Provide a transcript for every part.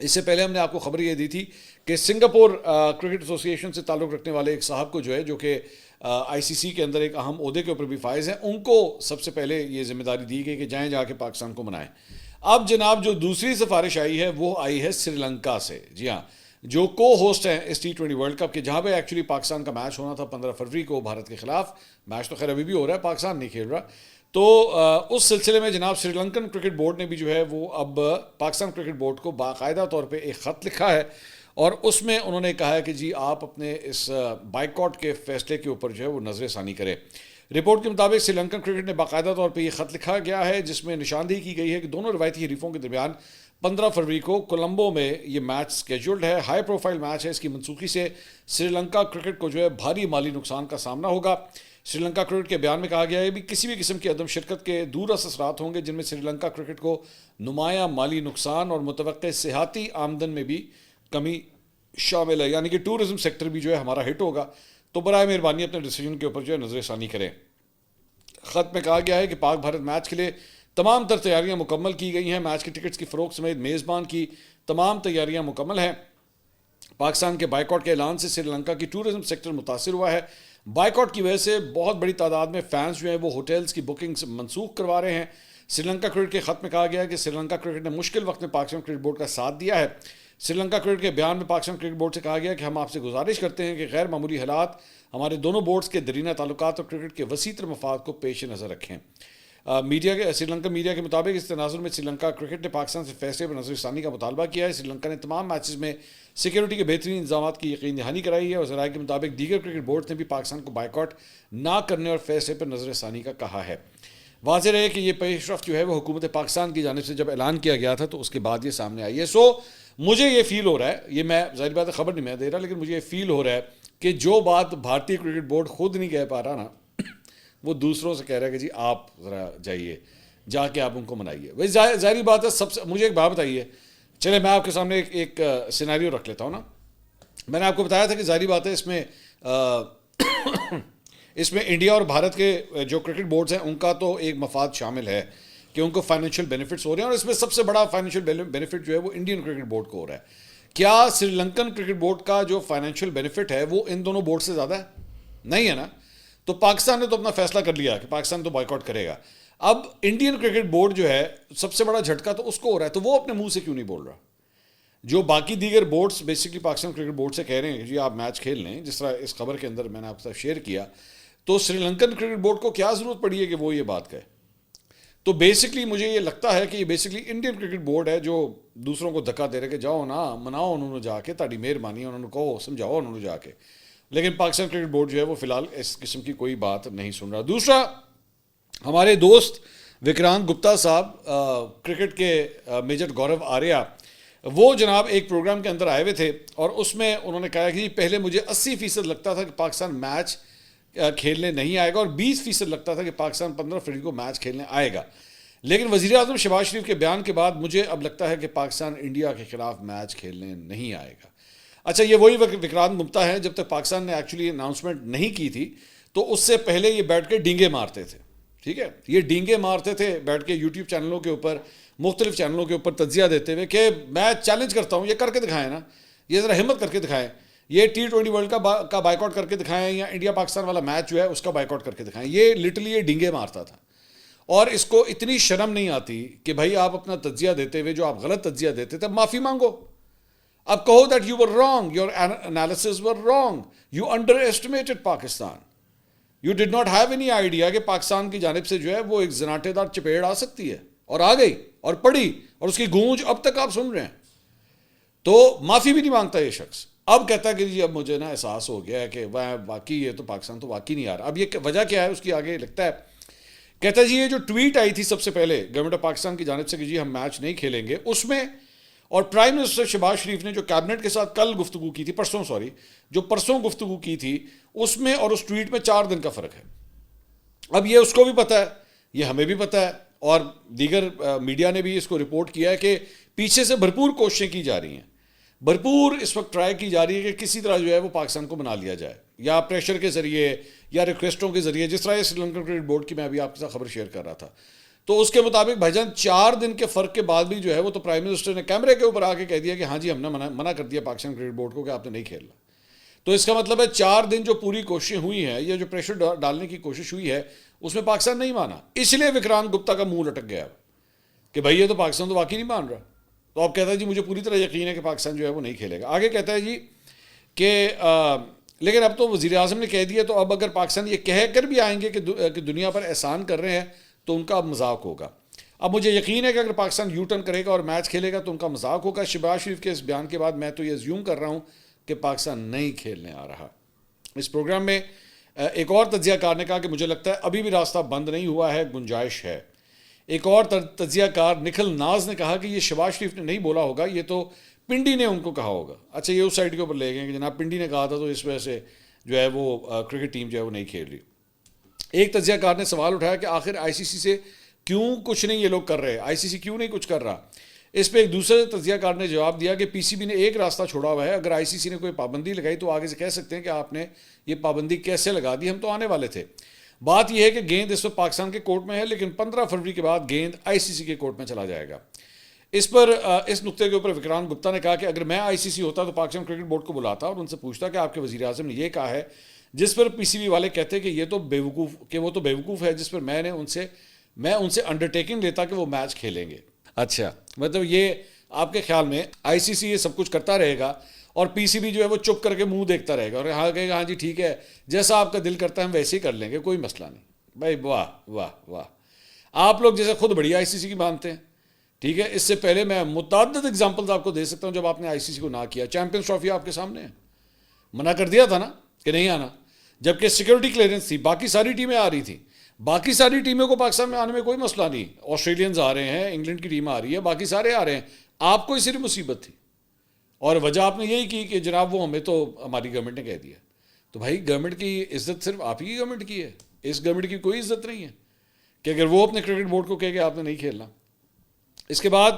اس سے پہلے ہم نے آپ کو خبر یہ دی تھی کہ سنگاپور کرکٹ ایسوسی ایشن سے تعلق رکھنے والے ایک صاحب کو جو ہے، جو کہ آئی سی سی کے اندر ایک اہم عہدے کے اوپر بھی فائز ہیں، ان کو سب سے پہلے یہ ذمہ داری دی گئی کہ جائیں جا کے پاکستان کو منائیں۔ اب جناب جو دوسری سفارش آئی ہے وہ آئی ہے سری لنکا سے، جی ہاں، جو کو ہوسٹ ہیں اس T20 ورلڈ کپ کے، جہاں پہ ایکچولی پاکستان کا میچ ہونا تھا 15 فروری کو بھارت کے خلاف۔ میچ تو خیر ابھی بھی ہو رہا ہے، پاکستان نہیں کھیل رہا۔ تو اس سلسلے میں جناب سری لنکن کرکٹ بورڈ نے بھی جو ہے وہ اب پاکستان کرکٹ بورڈ کو باقاعدہ طور پہ ایک خط لکھا ہے، اور اس میں انہوں نے کہا ہے کہ جی آپ اپنے اس بائیکاٹ کے فیصلے کے اوپر جو ہے وہ نظر ثانی کریں۔ رپورٹ کے مطابق سری لنکن کرکٹ نے باقاعدہ طور پہ یہ خط لکھا گیا ہے، جس میں نشاندہی کی گئی ہے کہ دونوں روایتی حریفوں کے درمیان 15 فروری کو کولمبو میں یہ میچ سکیجولڈ ہے۔ ہائی پروفائل میچ ہے، اس کی منسوخی سے سری لنکا کرکٹ کو جو ہے بھاری مالی نقصان کا سامنا ہوگا۔ سری لنکا کرکٹ کے بیان میں کہا گیا ہے کہ کسی بھی قسم کی عدم شرکت کے دور رس اثرات ہوں گے، جن میں سری لنکا کرکٹ کو نمایاں مالی نقصان اور متوقع صحتی آمدن میں بھی کمی شامل ہے، یعنی کہ ٹورزم سیکٹر بھی جو ہے ہمارا ہٹ ہوگا۔ تو برائے مہربانی اپنے ڈیسیجن کے اوپر جو ہے نظر ثانی کریں۔ خط میں کہا گیا ہے کہ پاک بھارت میچ کے لیے تمام تر تیاریاں مکمل کی گئی ہیں۔ میچ کے ٹکٹس کی فروخت سمیت میزبان کی تمام تیاریاں مکمل ہیں۔ پاکستان کے بائیکاٹ کے اعلان سے سری لنکا کی ٹورزم سیکٹر متاثر ہوا ہے۔ بائیکاٹ کی وجہ سے بہت بڑی تعداد میں فینس جو ہیں وہ ہوٹلز کی بکنگز منسوخ کروا رہے ہیں۔ سری لنکا کرکٹ کے خط میں کہا گیا ہے کہ سری لنکا کرکٹ نے مشکل وقت میں پاکستان کرکٹ بورڈ کا ساتھ دیا ہے۔ سری لنکا کرکٹ کے بیان میں پاکستان کرکٹ بورڈ سے کہا گیا کہ ہم آپ سے گزارش کرتے ہیں کہ غیر معمولی حالات ہمارے دونوں بورڈز کے درینہ تعلقات اور کرکٹ کے وسیع تر مفاد کو پیش نظر رکھیں۔ سری لنکن میڈیا کے مطابق اس تناظر میں سری لنکا کرکٹ نے پاکستان سے فیصلے پر نظر ثانی کا مطالبہ کیا ہے۔ سری لنکا نے تمام میچز میں سیکیورٹی کے بہترین انتظامات کی یقین دہانی کرائی ہے، اور ذرائع کے مطابق دیگر کرکٹ بورڈ نے بھی پاکستان کو بائیکاٹ نہ کرنے اور فیصلے پر نظر ثانی کا کہا ہے۔ واضح رہے کہ یہ پیش رفت جو ہے وہ حکومت پاکستان کی جانب سے جب اعلان کیا گیا تھا تو اس کے بعد یہ سامنے آئی ہے۔ سو مجھے یہ فیل ہو رہا ہے، یہ میں ظاہر بات ہے خبر نہیں میں دے رہا، لیکن مجھے یہ فیل ہو رہا ہے کہ جو بات بھارتی کرکٹ بورڈ خود نہیں کہہ پا رہا نا وہ دوسروں سے کہہ رہا ہے کہ جی آپ ذرا جائیے، جا کے آپ ان کو منائیے۔ وہی ظاہری بات ہے، سب سے مجھے ایک بات بتائیے، چلے میں آپ کے سامنے ایک سیناریو رکھ لیتا ہوں نا۔ میں نے آپ کو بتایا تھا کہ ظاہری بات ہے اس میں انڈیا اور بھارت کے جو کرکٹ بورڈز ہیں ان کا تو ایک مفاد شامل ہے کہ ان کو فائنینشیل بینیفٹس ہو رہے ہیں، اور اس میں سب سے بڑا فائنینشیل بینیفٹ جو ہے وہ انڈین کرکٹ بورڈ کو ہو رہا ہے۔ کیا سری لنکن کرکٹ بورڈ کا جو فائنینشیل بینیفٹ ہے وہ ان دونوں بورڈ سے زیادہ ہے؟ نہیں ہے نا۔ تو پاکستان نے تو اپنا فیصلہ کر لیا کہ پاکستان تو بائیکاٹ کرے گا۔ اب انڈین کرکٹ بورڈ جو ہے سب سے بڑا جھٹکا تو اس کو ہو رہا ہے، تو وہ اپنے منہ سے کیوں نہیں بول رہا؟ جو باقی دیگر boards basically Pakistan cricket board سے کہہ رہے ہیں کہ جی آپ میچ کھیل لیں، جس طرح اس خبر کے اندر میں نے آپ کے ساتھ شیئر کیا، تو سری لنکن کرکٹ بورڈ کو کیا ضرورت پڑی ہے کہ وہ یہ بات کہے؟ تو بیسکلی مجھے یہ لگتا ہے کہ یہ بیسکلی انڈین کرکٹ بورڈ ہے جو دوسروں کو دھکا دے رہے کہ جاؤ نا، مناؤ انہوں نے جا کے، تاڑی مہربانی انہوں نے کہو، سمجھاؤ انہوں نے جا کے۔ لیکن پاکستان کرکٹ بورڈ جو ہے وہ فی الحال اس قسم کی کوئی بات نہیں سن رہا۔ دوسرا، ہمارے دوست وکرانت گپتا صاحب کرکٹ کے میجر گورو آریہ، وہ جناب ایک پروگرام کے اندر آئے ہوئے تھے، اور اس میں انہوں نے کہا کہ پہلے مجھے 80% لگتا تھا کہ پاکستان میچ کھیلنے نہیں آئے گا، اور 20% لگتا تھا کہ پاکستان 15 فروری کو میچ کھیلنے آئے گا، لیکن وزیر اعظم شہباز شریف کے بیان کے بعد مجھے اب لگتا ہے کہ پاکستان انڈیا کے خلاف میچ کھیلنے نہیں آئے گا۔ اچھا، یہ وہی وکرانت گپتا ہے، جب تک پاکستان نے ایکچولی اناؤنسمنٹ نہیں کی تھی تو اس سے پہلے یہ بیٹھ کے ڈینگے مارتے تھے، ٹھیک ہے، یہ ڈینگے مارتے تھے بیٹھ کے یوٹیوب چینلوں کے اوپر، مختلف چینلوں کے اوپر تجزیہ دیتے ہوئے کہ میں چیلنج کرتا ہوں، یہ کر کے دکھائیں نا، یہ ذرا ہمت کر کے دکھائیں، یہ T20 ورلڈ کا بائیکاٹ کر کے دکھائیں، یا انڈیا پاکستان والا میچ جو ہے اس کا بائیکاٹ کر کے دکھائیں۔ یہ لٹرلی یہ ڈینگے مارتا تھا، اور اس کو اتنی شرم نہیں آتی کہ بھائی آپ اپنا تجزیہ دیتے ہوئے جو آپ غلط تجزیہ دیتے تھے معافی مانگو، اب کہو that you were wrong, your analysis were wrong, you under estimated Pakistan, you did not have any idea کہ پاکستان کی جانب سے جو ہے وہ ایک زناٹے دار چپیڑ آ سکتی ہے، اور آ گئی اور پڑی، اور اس کی گونج اب تک آپ سن رہے ہیں۔ تو معافی بھی نہیں مانگتا یہ شخص، اب کہتا ہے کہ جی اب مجھے نا احساس ہو گیا ہے کہ واقعی یہ تو پاکستان تو واقعی نہیں آ رہا۔ اب یہ وجہ کیا ہے اس کی، آگے لکھتا ہے، کہتا ہے جی یہ جو ٹویٹ آئی تھی سب سے پہلے گورنمنٹ آف پاکستان کی جانب سے کہ جی ہم میچ نہیں کھیلیں گے، اس میں اور پرائم منسٹر شہباز شریف نے جو کیبنٹ کے ساتھ کل گفتگو کی تھی، پرسوں گفتگو کی تھی، اس میں اور اس ٹویٹ میں 4 دن کا فرق ہے۔ اب یہ اس کو بھی پتہ ہے، یہ ہمیں بھی پتہ ہے، اور دیگر میڈیا نے بھی اس کو رپورٹ کیا ہے کہ پیچھے سے بھرپور کوششیں کی جا رہی ہیں، بھرپور اس وقت ٹرائی کی جا رہی ہے کہ کسی طرح جو ہے وہ پاکستان کو بنا لیا جائے، یا پریشر کے ذریعے یا ریکویسٹوں کے ذریعے، جس طرح سری لنکن کرکٹ بورڈ کی میں ابھی آپ کے ساتھ خبر شیئر کر رہا تھا۔ تو اس کے مطابق بھائی جان 4 دن کے فرق کے بعد بھی جو ہے وہ تو پرائم منسٹر نے کیمرے کے اوپر آ کے کہہ دیا کہ ہاں جی ہم نے منع کر دیا پاکستان کرکٹ بورڈ کو کہ آپ نے نہیں کھیلنا. تو اس کا مطلب ہے 4 دن جو پوری کوششیں ہوئی ہیں یا جو پریشر ڈالنے کی کوشش ہوئی ہے اس میں پاکستان نہیں مانا. اس لیے وکرانت گپتا کا منہ لٹک گیا کہ بھائی یہ تو پاکستان تو واقعی نہیں مان رہا. تو اب کہتا ہے جی مجھے پوری طرح یقین ہے کہ پاکستان جو ہے وہ نہیں کھیلے گا. آگے کہتا ہے جی کہ لیکن اب تو وزیر اعظم نے کہہ دیا تو اب اگر پاکستان یہ کہہ کر بھی آئیں گے کہ دنیا پر احسان کر رہے ہیں تو ان کا اب مذاق ہوگا. اب مجھے یقین ہے کہ اگر پاکستان یو ٹرن کرے گا اور میچ کھیلے گا تو ان کا مذاق ہوگا. شہباز شریف کے اس بیان کے بعد میں تو یہ ازیوم کر رہا ہوں کہ پاکستان نہیں کھیلنے آ رہا. اس پروگرام میں ایک اور تجزیہ کار نے کہا کہ مجھے لگتا ہے ابھی بھی راستہ بند نہیں ہوا ہے, گنجائش ہے. ایک اور تجزیہ کار نکھل ناز نے کہا کہ یہ شہباز شریف نے نہیں بولا ہوگا, یہ تو پنڈی نے ان کو کہا ہوگا. اچھا یہ اس سائڈ کے اوپر لے گئے کہ جناب پنڈی نے کہا تھا تو اس وجہ سے جو ہے وہ کرکٹ ٹیم جو ہے وہ نہیں کھیل رہی. ایک تجزیہ کار نے سوال اٹھایا کہ آخر آئی سی سی سے کیوں کچھ نہیں یہ لوگ کر رہے, آئی سی سی کیوں نہیں کچھ کر رہا. اس پہ ایک دوسرے تجزیہ کار نے جواب دیا کہ پی سی بی نے ایک راستہ چھوڑا ہوا ہے, اگر آئی سی سی نے کوئی پابندی لگائی تو آگے سے کہہ سکتے ہیں کہ آپ نے یہ پابندی کیسے لگا دی, ہم تو آنے والے تھے. بات یہ ہے کہ گیند اس وقت پاکستان کے کورٹ میں ہے لیکن 15 فروری کے بعد گیند آئی سی سی کے کورٹ میں چلا جائے گا. اس پر اس نقطے کے اوپر وکرانت گپتا نے کہا کہ اگر میں آئی سی سی ہوتا تو پاکستان کرکٹ بورڈ کو بلاتا اور ان سے پوچھتا کہ آپ کے وزیر اعظم نے یہ کہا ہے, جس پر پی سی بی والے کہتے کہ یہ تو وہ تو بیوقوف ہے, جس پر میں ان سے انڈرٹیکنگ لیتا کہ وہ میچ کھیلیں گے. اچھا مطلب یہ آپ کے خیال میں آئی سی سی یہ سب کچھ کرتا رہے گا اور پی سی بی جو ہے وہ چپ کر کے منہ دیکھتا رہے گا اور ہاں کہے گا ہاں جی ٹھیک ہے جیسا آپ کا دل کرتا ہے ہم ویسے ہی کر لیں گے, کوئی مسئلہ نہیں. بھائی واہ واہ واہ, آپ لوگ جیسے خود بڑی آئی سی سی کی مانتے ہیں, ٹھیک ہے. اس سے پہلے میں متعدد ایگزامپلز آپ کو دے سکتا ہوں جب آپ نے آئی سی سی کو نہ کیا. چیمپئنز ٹرافی آپ کے سامنے ہے, منع کر دیا تھا نا کہ نہیں آنا, جبکہ سیکورٹی کلیئرنس تھی, باقی ساری ٹیمیں آ رہی تھیں, باقی ساری ٹیموں کو پاکستان میں آنے میں کوئی مسئلہ نہیں. آسٹریلینز آ رہے ہیں, انگلینڈ کی ٹیم آ رہی ہے, باقی سارے آ رہے ہیں, آپ کو ہی صرف مصیبت تھی. اور وجہ آپ نے یہی کی کہ جناب وہ ہمیں تو ہماری گورنمنٹ نے کہہ دیا. تو بھائی گورنمنٹ کی عزت صرف آپ ہی کی گورنمنٹ کی ہے, اس گورنمنٹ کی کوئی عزت نہیں ہے کہ اگر وہ اپنے کرکٹ بورڈ کو کہے کہ آپ نے نہیں کھیلنا. اس کے بعد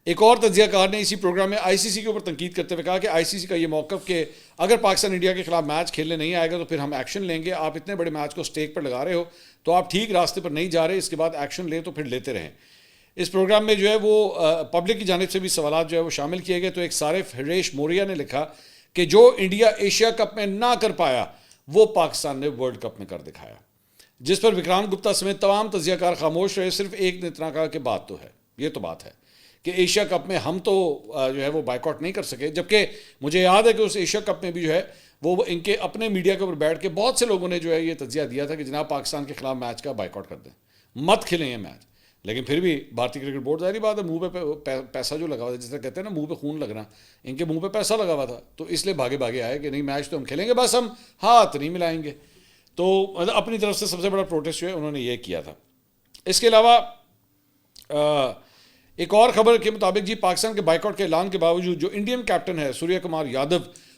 ایک اور تجزیہ کار نے اسی پروگرام میں آئی سی سی کے اوپر تنقید کرتے ہوئے کہا کہ آئی سی سی کا یہ موقف کہ اگر پاکستان انڈیا کے خلاف میچ کھیلنے نہیں آئے گا تو پھر ہم ایکشن لیں گے. آپ اتنے بڑے میچ کو سٹیک پر لگا رہے ہو تو آپ ٹھیک راستے پر نہیں جا رہے, اس کے بعد ایکشن لیں تو پھر لیتے رہیں. اس پروگرام میں جو ہے وہ پبلک کی جانب سے بھی سوالات جو ہے وہ شامل کیے گئے. تو ایک صارف ہریش موریا نے لکھا کہ جو انڈیا ایشیا کپ میں نہ کر پایا وہ پاکستان نے ورلڈ کپ میں کر دکھایا, جس پر وکرانت گپتا سمیت تمام تجزیہ کار خاموش رہے. صرف ایک نے اتنا کہا کہ بات تو ہے, یہ تو بات ہے کہ ایشیا کپ میں ہم تو جو ہے وہ بائیک آؤٹ نہیں کر سکے. جبکہ مجھے یاد ہے کہ اس ایشیا کپ میں بھی جو ہے وہ ان کے اپنے میڈیا کے اوپر بیٹھ کے بہت سے لوگوں نے جو ہے یہ تجزیہ دیا تھا کہ جناب پاکستان کے خلاف میچ کا بائیک آؤٹ کر دیں, مت کھلیں یہ میچ. لیکن پھر بھی بھارتی کرکٹ بورڈ ظاہری بات ہے منہ پہ پیسہ جو لگا ہوا تھا, جس طرح کہتے ہیں نا منہ پہ خون لگنا, ان کے منہ پہ پیسہ لگا ہوا تھا تو اس لیے بھاگے آئے کہ نہیں میچ تو ہم کھیلیں گے, بس ہم ہاتھ نہیں ملائیں گے. تو اپنی طرف سے سب سے بڑا پروٹیسٹ جو ہے انہوں نے یہ کیا تھا. اس کے علاوہ ایک اور خبر کے مطابق جی پاکستان کے بائیک آؤٹ کے اعلان کے باوجود جو انڈین کیپٹن ہے سوریہ کمار یادو,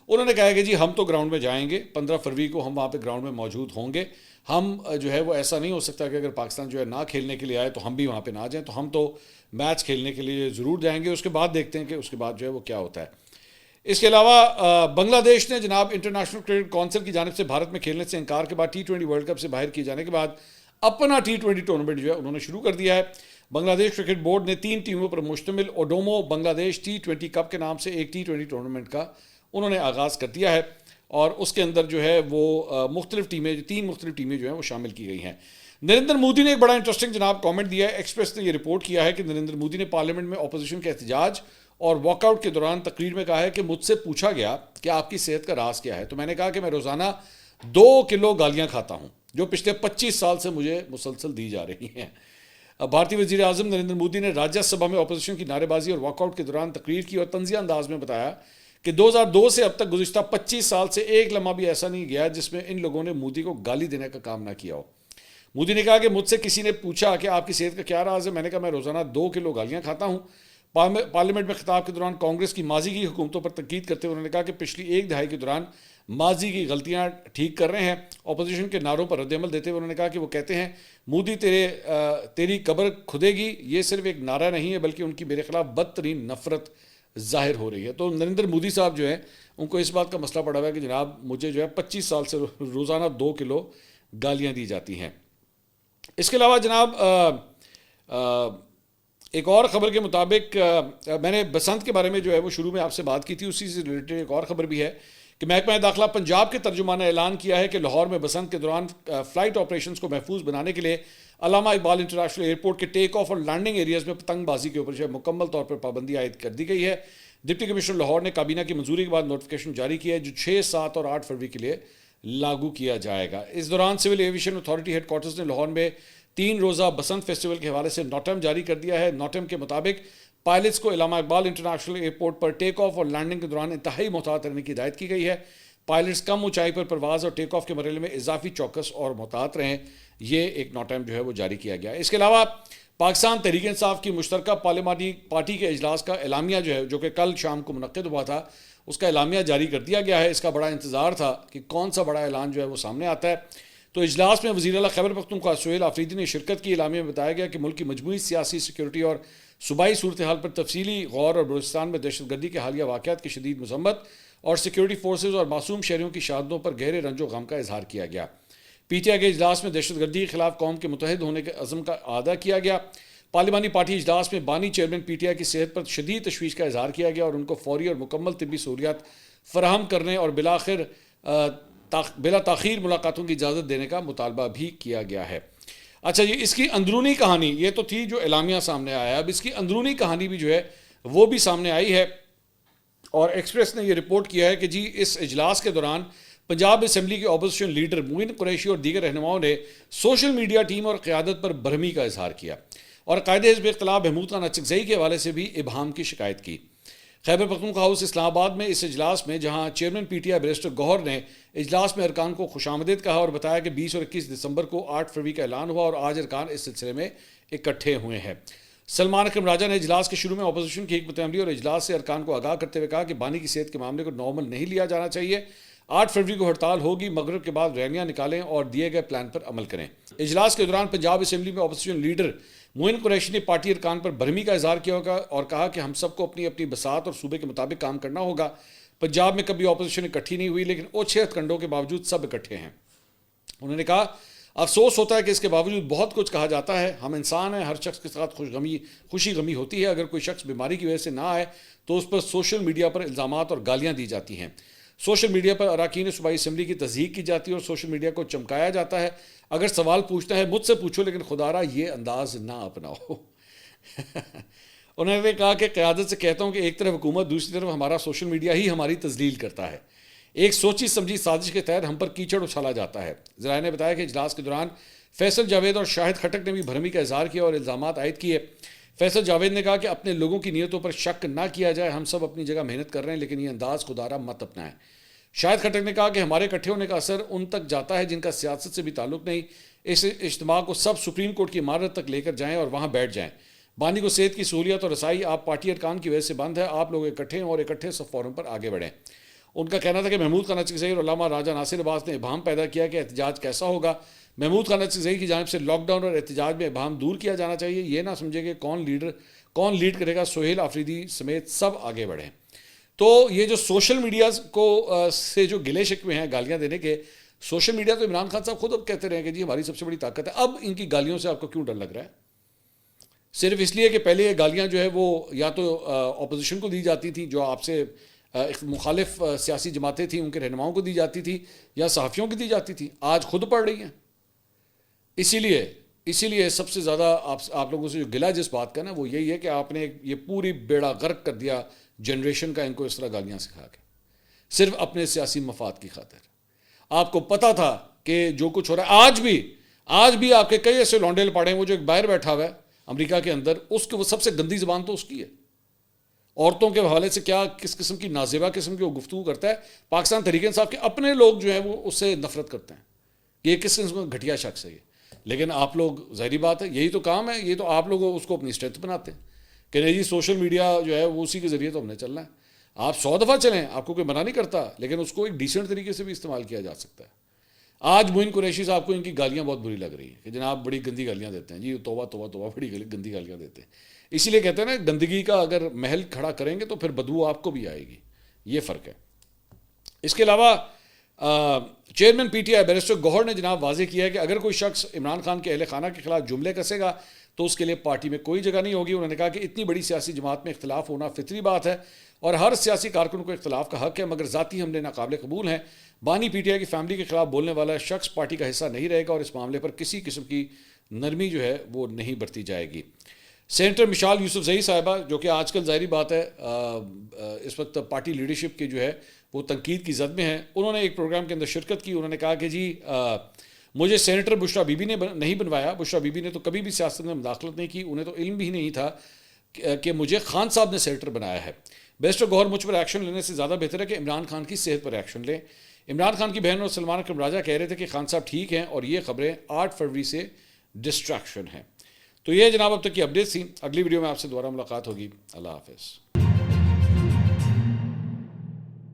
انہوں نے کہا کہ جی ہم تو گراؤنڈ میں جائیں گے, 15 فروری کو ہم وہاں پہ گراؤنڈ میں موجود ہوں گے. ہم جو ہے وہ ایسا نہیں ہو سکتا کہ اگر پاکستان جو ہے نہ کھیلنے کے لیے آئے تو ہم بھی وہاں پہ نہ جائیں, تو ہم تو میچ کھیلنے کے لیے ضرور جائیں گے. اس کے بعد دیکھتے ہیں کہ اس کے بعد جو ہے وہ کیا ہوتا ہے. اس کے علاوہ بنگلہ دیش نے جناب انٹرنیشنل کرکٹ کونسل کی جانب سے بھارت میں کھیلنے سے انکار کے بعد T20 ورلڈ کپ سے باہر کیے جانے کے بعد اپنا T20 ٹورنامنٹ جو ہے انہوں نے شروع کر دیا ہے. بنگلہ دیش کرکٹ بورڈ نے 3 ٹیموں پر مشتمل اوڈومو بنگلہ دیش T20 کپ کے نام سے ایک T20 ٹورنامنٹ کا انہوں نے آغاز کر دیا ہے, اور اس کے اندر جو ہے وہ مختلف ٹیمیں 3 مختلف ٹیمیں جو ہیں وہ شامل کی گئی ہیں. نریندر مودی نے ایک بڑا انٹرسٹنگ جناب کامنٹ دیا ہے. ایکسپریس نے یہ رپورٹ کیا ہے کہ نریندر مودی نے پارلیمنٹ میں اپوزیشن کے احتجاج اور واک آؤٹ کے دوران تقریر میں کہا ہے کہ مجھ سے پوچھا گیا کہ آپ کی صحت کا راز کیا ہے, تو میں نے کہا کہ میں روزانہ 2 کلو گالیاں کھاتا ہوں جو پچھلے 25 سال سے مجھے مسلسل دی جا رہی ہیں. بھارتی وزیر اعظم نریندر مودی نے راجیہ سبھا میں اپوزیشن کی نعرے بازی اور واک آؤٹ کے دوران تقریر کی اور طنزیہ انداز میں بتایا کہ 2002 سے اب تک گزشتہ 25 سال سے ایک لمحہ بھی ایسا نہیں گیا جس میں ان لوگوں نے مودی کو گالی دینے کا کام نہ کیا ہو. مودی نے کہا کہ مجھ سے کسی نے پوچھا کہ آپ کی صحت کا کیا راز ہے, میں نے کہا میں روزانہ 2 کلو گالیاں کھاتا ہوں. پارلیمنٹ میں خطاب کے دوران کانگریس کی ماضی کی حکومتوں پر تنقید کرتے ہوئے انہوں نے کہا کہ پچھلی 1 دہائی کے دوران ماضی کی غلطیاں ٹھیک کر رہے ہیں. اپوزیشن کے نعروں پر رد عمل دیتے ہوئے انہوں نے کہا کہ وہ کہتے ہیں مودی تیری قبر کھدے گی, یہ صرف ایک نعرہ نہیں ہے بلکہ ان کی میرے خلاف بدترین نفرت ظاہر ہو رہی ہے. تو نریندر مودی صاحب جو ہیں ان کو اس بات کا مسئلہ پڑا ہوا ہے کہ جناب مجھے جو ہے 25 سال سے روزانہ 2 کلو گالیاں دی جاتی ہیں. اس کے علاوہ جناب ایک اور خبر کے مطابق میں نے بسنت کے بارے میں جو ہے وہ شروع میں آپ سے بات کی تھی، اسی سے ریلیٹڈ ایک اور خبر بھی ہے کہ محکمہ داخلہ پنجاب کے ترجمان نے اعلان کیا ہے کہ لاہور میں بسنت کے دوران فلائٹ آپریشنز کو محفوظ بنانے کے لیے علامہ اقبال انٹرنیشنل ایئرپورٹ کے ٹیک آف اور لینڈنگ ایریاز میں پتنگ بازی کے اوپر جو ہے مکمل طور پر پابندی عائد کر دی گئی ہے۔ ڈپٹی کمشنر لاہور نے کابینہ کی منظوری کے بعد نوٹیفکیشن جاری کیا ہے جو 6، 7 اور 8 فروری کے لیے لاگو کیا جائے گا۔ اس دوران civil aviation authority headquarters نے لاہور میں 3 روزہ بسنت فیسٹیول کے حوالے سے نوٹم جاری کر دیا ہے۔ نوٹم کے مطابق پائلٹس کو علامہ Iqbal international airport per take of اور لینڈنگ کے دوران انتہائی محتاط رہنے کی ہدایت کی گئی ہے۔ پائلٹس کم اونچائی پر پرواز اور ٹیک آف کے مرحلے میں اضافی چوکس اور محتاط رہیں، یہ ایک نوٹم جو ہے وہ جاری کیا گیا ہے۔ اس کے علاوہ پاکستان تحریک انصاف کی مشترکہ پارلیمانی پارٹی کے اجلاس کا اعلامیہ جو ہے جو کہ کل شام کو منعقد ہوا تھا، اس کا اعلامیہ جاری کر دیا گیا ہے۔ اس کا بڑا انتظار تھا کہ کون سا بڑا اعلان جو ہے وہ سامنے آتا ہے۔ تو اجلاس میں وزیر اعلیٰ خیبر پختونخوا سہیل آفریدی نے شرکت کی۔ اعلامیہ میں بتایا گیا کہ ملک کی مجموعی سیاسی، سیکورٹی اور صوبائی صورتحال پر تفصیلی غور اور بلوچستان میں دہشت گردی کے حالیہ واقعات کی شدید مذمت اور سیکورٹی فورسز اور معصوم شہریوں کی شہادتوں پر گہرے رنج و غم کا اظہار کیا گیا۔ پی ٹی آئی کے اجلاس میں دہشت گردی کے خلاف قوم کے متحد ہونے کے عزم کا اعادہ کیا گیا۔ پارلیمانی پارٹی اجلاس میں بانی چیئرمین پی ٹی آئی کی صحت پر شدید تشویش کا اظہار کیا گیا اور ان کو فوری اور مکمل طبی سہولیات فراہم کرنے اور بلا تاخیر ملاقاتوں کی اجازت دینے کا مطالبہ بھی کیا گیا ہے۔ اچھا جی، اس کی اندرونی کہانی یہ تو تھی جو اعلامیہ سامنے آیا، اب اس کی اندرونی کہانی بھی جو ہے وہ بھی سامنے آئی ہے، اور ایکسپریس نے یہ رپورٹ کیا ہے کہ جی اس اجلاس کے دوران پنجاب اسمبلی کے اپوزیشن لیڈر معین قریشی اور دیگر رہنماؤں نے سوشل میڈیا ٹیم اور قیادت پر برہمی کا اظہار کیا اور قائد حزب اختلاف محمود خان اچکزئی کے حوالے سے بھی ابہام کی شکایت کی۔ خیبر پختونخوا ہاؤس اسلام آباد میں اس اجلاس میں جہاں چیئرمین پی ٹی آئی بیرسٹر گوہر نے اجلاس میں ارکان کو خوش آمدید کہا اور بتایا کہ 20 اور 21 دسمبر کو 8 فروری کا اعلان ہوا اور آج ارکان اس سلسلے میں اکٹھے ہوئے ہیں۔ سلمان اکرم راجہ نے اجلاس کے شروع میں اپوزیشن کی حکمت عملی اور اجلاس سے ارکان کو آگاہ کرتے ہوئے کہا کہ بانی کی صحت کے معاملے کو نارمل نہیں لیا جانا چاہیے۔ 8 فروری کو ہڑتال ہوگی، مغرب کے بعد ریلیاں نکالیں اور دیے گئے پلان پر عمل کریں۔ اجلاس کے دوران پنجاب اسمبلی میں اپوزیشن لیڈر معین قریشی نے پارٹی ارکان پر برہمی کا اظہار کیا ہوگا اور کہا کہ ہم سب کو اپنی اپنی بساط اور صوبے کے مطابق کام کرنا ہوگا۔ پنجاب میں کبھی اپوزیشن اکٹھی نہیں ہوئی لیکن اوچھے ہتھ کنڈوں کے باوجود سب اکٹھے ہیں۔ انہوں نے کہا افسوس ہوتا ہے کہ اس کے باوجود بہت کچھ کہا جاتا ہے، ہم انسان ہیں، ہر شخص کے ساتھ خوشی غمی ہوتی ہے، اگر کوئی شخص بیماری کی وجہ سے نہ آئے تو اس پر سوشل میڈیا پر الزامات اور گالیاں دی جاتی ہیں، سوشل میڈیا پر اراکین صوبائی اسمبلی کی تضحیق کی جاتی ہے اور سوشل میڈیا کو چمکایا جاتا ہے۔ اگر سوال پوچھنا ہے مجھ سے پوچھو لیکن خدا را یہ انداز نہ اپناؤ۔ انہوں نے کہا کہ قیادت سے کہتا ہوں کہ ایک طرف حکومت، دوسری طرف ہمارا سوشل میڈیا ہی ہماری تذلیل کرتا ہے۔ ایک سوچی سمجھی سازش کے تحت ہم پر کیچڑ اچھالا جاتا ہے۔ ذرائع نے بتایا کہ اجلاس کے دوران فیصل جاوید اور شاہد خٹک نے بھی برہمی کا اظہار کیا اور الزامات عائد کیے۔ فیصل جاوید نے کہا کہ اپنے لوگوں کی نیتوں پر شک نہ کیا جائے، ہم سب اپنی جگہ محنت کر رہے ہیں لیکن یہ انداز خدا را مت اپنائیں۔ شاہد خٹک نے کہا کہ ہمارے اکٹھے ہونے کا اثر ان تک جاتا ہے جن کا سیاست سے بھی تعلق نہیں، اس اجتماع کو سب سپریم کورٹ کی عمارت تک لے کر جائیں اور وہاں بیٹھ جائیں۔ بانی کو صحت کی سہولیت اور رسائی آپ پارٹی ارکان کی وجہ سے بند ہے، آپ لوگ اکٹھے ہیں اور اکٹھے سب فورم پر آگے بڑھیں۔ ان کا کہنا تھا کہ محمود خان اچکزئی اور علامہ راجہ ناصر عباس نے ابہام پیدا کیا کہ احتجاج کیسا ہوگا۔ محمود خان اچکزئی کی جانب سے لاک ڈاؤن اور احتجاج میں ابہام دور کیا جانا چاہیے، یہ نہ سمجھے کہ کون لیڈ کرے گا، سہیل آفریدی سمیت سب آگے بڑھیں۔ تو یہ جو سوشل میڈیا کو سے جو گلے شکوے ہیں گالیاں دینے کے، سوشل میڈیا تو عمران خان صاحب خود اب کہتے رہے کہ جی ہماری سب سے بڑی طاقت ہے۔ اب ان کی گالیوں سے آپ کو کیوں ڈر لگ رہا ہے؟ صرف اس لیے کہ پہلے یہ گالیاں جو ہے وہ یا تو اپوزیشن کو دی جاتی تھی، جو آپ سے مخالف سیاسی جماعتیں تھیں ان کے رہنماؤں کو دی جاتی تھی، یا صحافیوں کو دی جاتی تھی، آج خود پڑھ رہی ہیں۔ اسی لیے سب سے زیادہ آپ لوگوں سے جو گلہ جس بات کا نا وہ یہی ہے کہ آپ نے یہ پوری بیڑا غرق کر دیا جنریشن کا ان کو اس طرح گالیاں سکھا کے، صرف اپنے سیاسی مفاد کی خاطر۔ آپ کو پتہ تھا کہ جو کچھ ہو رہا ہے آج بھی آپ کے کئی ایسے لونڈے لپاڑے ہیں، وہ جو ایک باہر بیٹھا ہوا ہے امریکہ کے اندر، اس کے وہ سب سے گندی زبان تو اس کی ہے، عورتوں کے حوالے سے کیا کس قسم کی نازیبا قسم کی وہ گفتگو کرتا ہے۔ پاکستان تحریک انصاف کے اپنے لوگ جو ہیں وہ اس سے نفرت کرتے ہیں کہ یہ کس قسم کا گھٹیا شخص ہے یہ، لیکن آپ لوگ ظاہری بات ہے یہی تو کام ہے، یہ تو آپ لوگ اس کو اپنی اسٹرینتھ بناتے ہیں کہ نہیں جی سوشل میڈیا جو ہے وہ اسی کے ذریعے تو ہم نے چلنا ہے۔ آپ 100 دفعہ چلیں، آپ کو کوئی منع نہیں کرتا، لیکن اس کو ایک ڈیسنٹ طریقے سے بھی استعمال کیا جا سکتا ہے۔ آج معین قریشی صاحب کو ان کی گالیاں بہت بری لگ رہی ہیں کہ جناب بڑی گندی گالیاں دیتے ہیں، جی توبہ توبہ توبہ، بڑی گندی گالیاں دیتے ہیں۔ اسی لیے کہتے ہیں نا گندگی کا اگر محل کھڑا کریں گے تو پھر بدبو آپ کو بھی آئے گی، یہ فرق ہے۔ اس کے علاوہ چیئرمین پی ٹی آئی بیرسٹر گوہر نے جناب واضح کیا ہے کہ اگر کوئی شخص عمران خان کے اہل خانہ کے خلاف جملے کسے گا تو اس کے لیے پارٹی میں کوئی جگہ نہیں ہوگی. انہوں نے کہا کہ اتنی بڑی سیاسی جماعت میں اختلاف ہونا فطری بات ہے اور ہر سیاسی کارکن کو اختلاف کا حق ہے، مگر ذاتی حملے ناقابل قبول ہیں. بانی پی ٹی آئی کی فیملی کے خلاف بولنے والا شخص پارٹی کا حصہ نہیں رہے گا اور اس معاملے پر کسی قسم کی نرمی جو ہے وہ نہیں برتی جائے گی. سینیٹر مشال یوسف زئی صاحبہ، جو کہ آج کل ظاہری بات ہے اس وقت پارٹی لیڈرشپ کے جو ہے وہ تنقید کی زد میں ہیں، انہوں نے ایک پروگرام کے اندر شرکت کی. انہوں نے کہا کہ جی مجھے سینیٹر بشرا بی بی نے نہیں بنوایا. بشرا بی بی نے تو کبھی بھی سیاست میں مداخلت نہیں کی، انہیں تو علم بھی نہیں تھا کہ مجھے خان صاحب نے سینیٹر بنایا ہے. بیرسٹر گوہر مجھ پر ایکشن لینے سے زیادہ بہتر ہے کہ عمران خان کی صحت پر ایکشن لیں. عمران خان کی بہن اور سلمان اکرم راجہ کہہ رہے تھے کہ خان صاحب ٹھیک ہیں اور یہ خبریں 8 فروری سے ڈسٹریکشن ہیں. تو یہ جناب اب تک کی اپڈیٹس تھیں. اگلی ویڈیو میں آپ سے دوبارہ ملاقات ہوگی. اللہ حافظ.